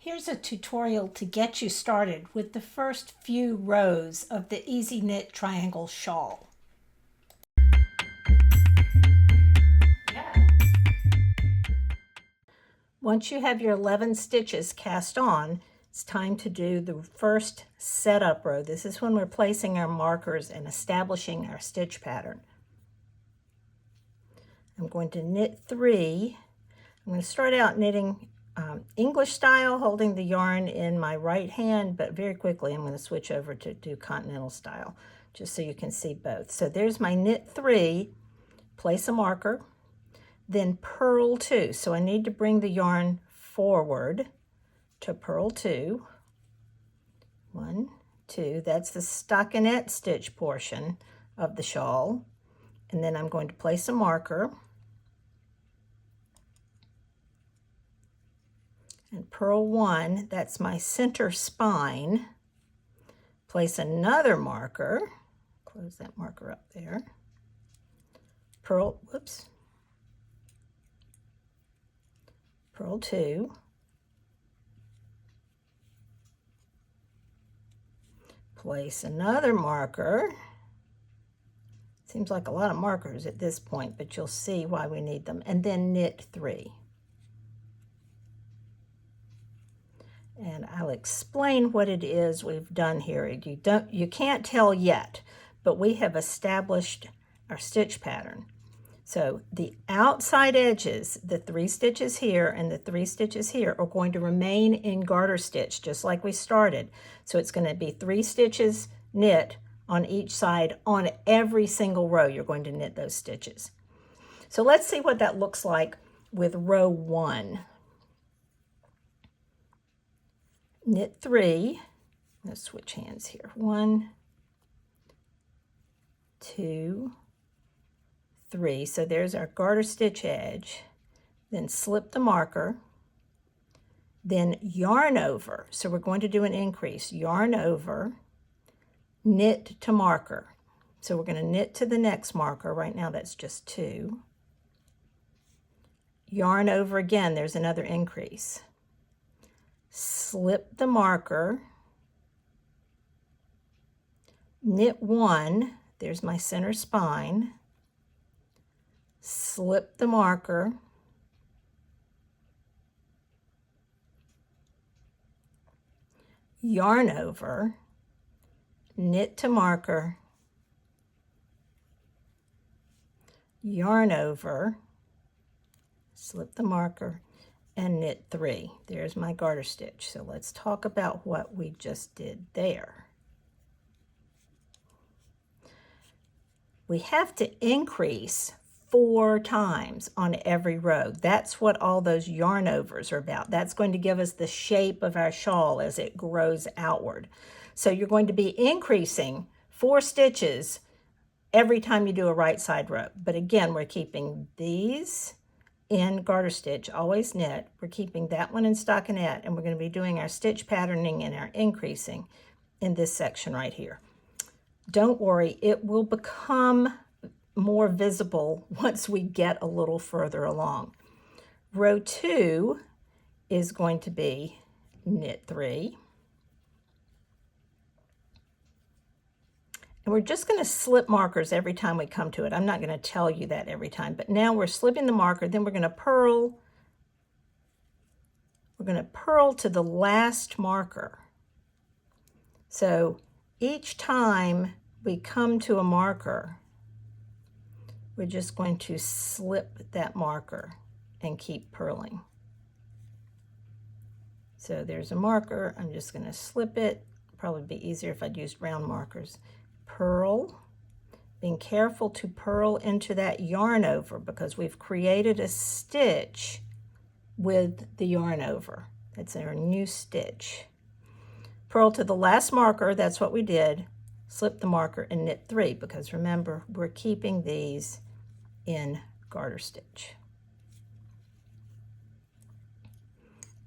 Here's a tutorial to get you started with the first few rows of the Easy Knit Triangle Shawl. Once you have your 11 stitches cast on, it's time to do the first setup row. This is when we're placing our markers and establishing our stitch pattern. I'm going to knit 3. I'm going to start out knitting English style, holding the yarn in my right hand, but very quickly I'm going to switch over to do continental style, just so you can see both. So there's my knit 3, place a marker, then purl 2. So I need to bring the yarn forward to purl 2. 1, 2, that's the stockinette stitch portion of the shawl. And then I'm going to place a marker and purl 1, that's my center spine. Place another marker, close that marker up there. Purl 2. Place another marker. Seems like a lot of markers at this point, but you'll see why we need them. And then knit 3. And I'll explain what it is we've done here. You can't tell yet, but we have established our stitch pattern. So the outside edges, the 3 stitches here and the 3 stitches here, are going to remain in garter stitch, just like we started. So it's going to be 3 stitches knit on each side. On every single row, you're going to knit those stitches. So let's see what that looks like with row 1. Knit 3, let's switch hands here. 1, 2, 3. So there's our garter stitch edge. Then slip the marker. Then yarn over. So we're going to do an increase. Yarn over, knit to marker. So we're going to knit to the next marker. Right now that's just 2. Yarn over again, there's another increase. Slip the marker, knit 1, there's my center spine, slip the marker, yarn over, knit to marker, yarn over, slip the marker, and knit 3. There's my garter stitch. So let's talk about what we just did there. We have to increase 4 times on every row. That's what all those yarn overs are about. That's going to give us the shape of our shawl as it grows outward. So you're going to be increasing 4 stitches every time you do a right side row. But again, we're keeping these in garter stitch, always knit. We're keeping that one in stockinette, and we're going to be doing our stitch patterning and our increasing in this section right here. Don't worry, it will become more visible once we get a little further along. Row 2 is going to be knit 3. And we're just going to slip markers every time we come to it. I'm not going to tell you that every time, but now we're slipping the marker, then we're going to purl. We're going to purl to the last marker. So each time we come to a marker, we're just going to slip that marker and keep purling. So there's a marker. I'm just going to slip it. Probably be easier if I'd used round markers. Purl, being careful to purl into that yarn over because we've created a stitch with the yarn over. That's our new stitch. Purl to the last marker, that's what we did. Slip the marker and knit 3 because remember, we're keeping these in garter stitch.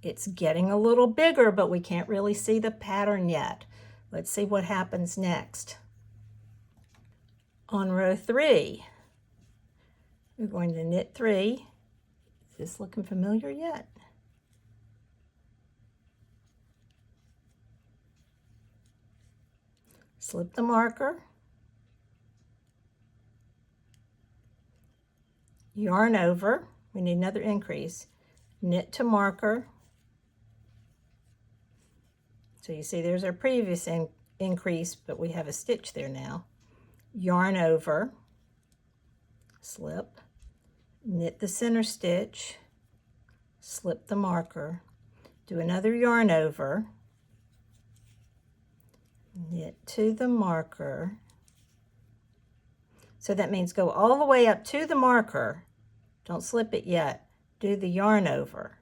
It's getting a little bigger, but we can't really see the pattern yet. Let's see what happens next. On row 3, we're going to knit 3. Is this looking familiar yet? slip the marker, yarn over, we need another increase, knit to marker. So you see there's our previous increase, but we have a stitch there now. Yarn over, slip, knit the center stitch, slip the marker, do another yarn over, knit to the marker. So that means go all the way up to the marker, don't slip it yet, do the yarn over,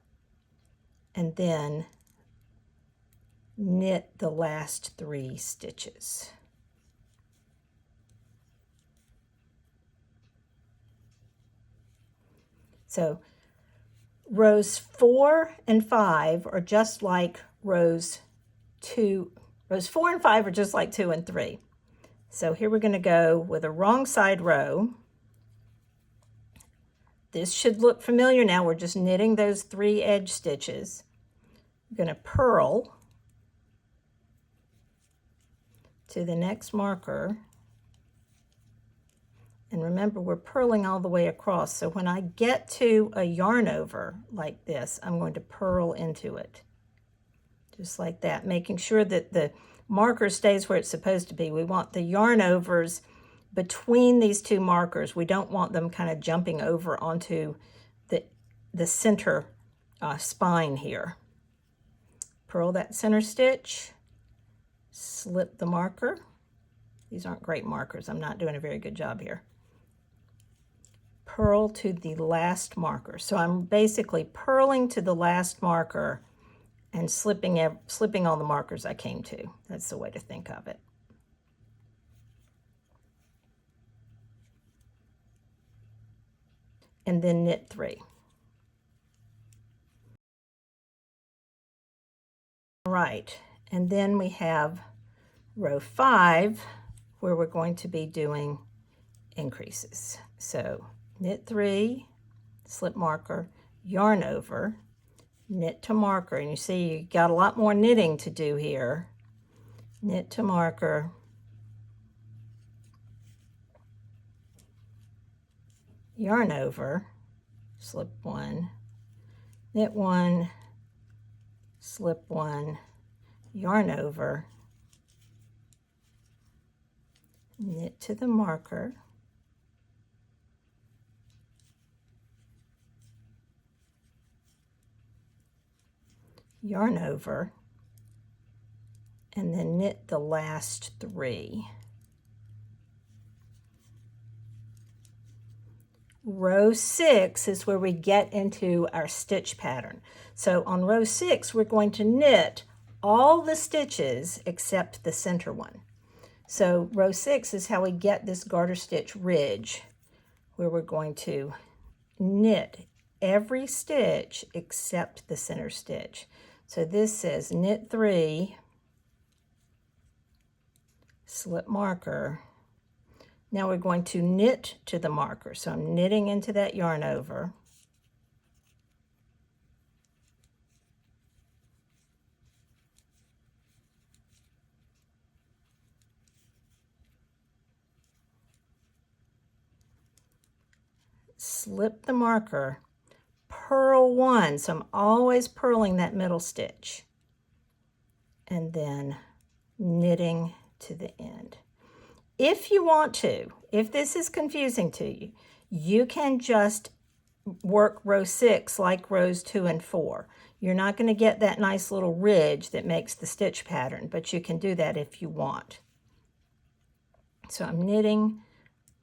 and then knit the last 3 stitches. So rows 4 and 5 are just like rows 4 and 5 are just like 2 and 3. So here we're going to go with a wrong side row. This should look familiar now. We're just knitting those 3 edge stitches. We're going to purl to the next marker. And remember, we're purling all the way across. So when I get to a yarn over like this, I'm going to purl into it. Just like that, making sure that the marker stays where it's supposed to be. We want the yarn overs between these 2 markers. We don't want them kind of jumping over onto the center spine here. Purl that center stitch, slip the marker. These aren't great markers. I'm not doing a very good job here. Purl to the last marker. So I'm basically purling to the last marker and slipping all the markers I came to. That's the way to think of it. And then knit 3. All right, and then we have row 5 where we're going to be doing increases. So knit 3, slip marker, yarn over, knit to marker, and you see you got a lot more knitting to do here. Knit to marker, yarn over, slip 1, knit 1, slip 1, yarn over, knit to the marker, yarn over, and then knit the last 3. Row 6 is where we get into our stitch pattern. So on row 6, we're going to knit all the stitches except the center one. So row 6 is how we get this garter stitch ridge, where we're going to knit every stitch except the center stitch. So this says knit 3, slip marker. Now we're going to knit to the marker. So I'm knitting into that yarn over. Slip the marker, purl 1. So I'm always purling that middle stitch. And then knitting to the end. If you want to, if this is confusing to you, you can just work row 6 like rows 2 and 4. You're not going to get that nice little ridge that makes the stitch pattern, but you can do that if you want. So I'm knitting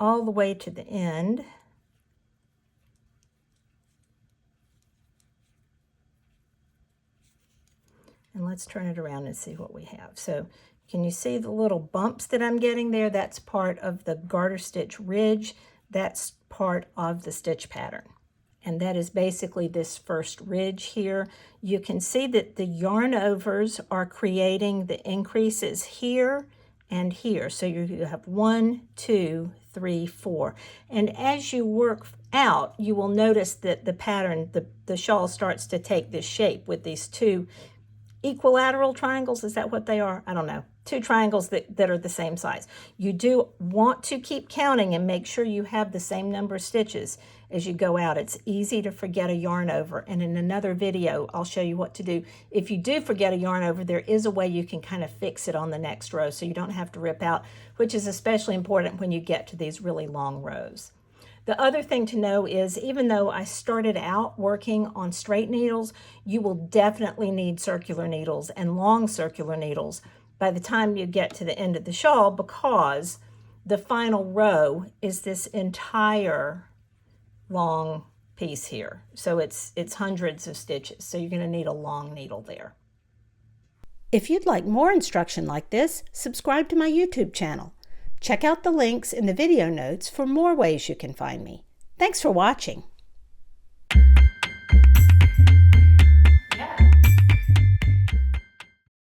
all the way to the end. And let's turn it around and see what we have. So can you see the little bumps that I'm getting there? That's part of the garter stitch ridge. That's part of the stitch pattern. And that is basically this first ridge here. You can see that the yarn overs are creating the increases here and here. So you have 1, 2, 3, 4. And as you work out, you will notice that the pattern, the shawl starts to take this shape with these 2 equilateral triangles. Is that what they are? I don't know. two triangles that are the same size. You do want to keep counting and make sure you have the same number of stitches as you go out. It's easy to forget a yarn over, and in another video I'll show you what to do. If you do forget a yarn over, there is a way you can kind of fix it on the next row so you don't have to rip out, which is especially important when you get to these really long rows. The other thing to know is, even though I started out working on straight needles, you will definitely need circular needles and long circular needles by the time you get to the end of the shawl, because the final row is this entire long piece here. So it's hundreds of stitches. So you're going to need a long needle there. If you'd like more instruction like this, subscribe to my YouTube channel. Check out the links in the video notes for more ways you can find me. Thanks for watching.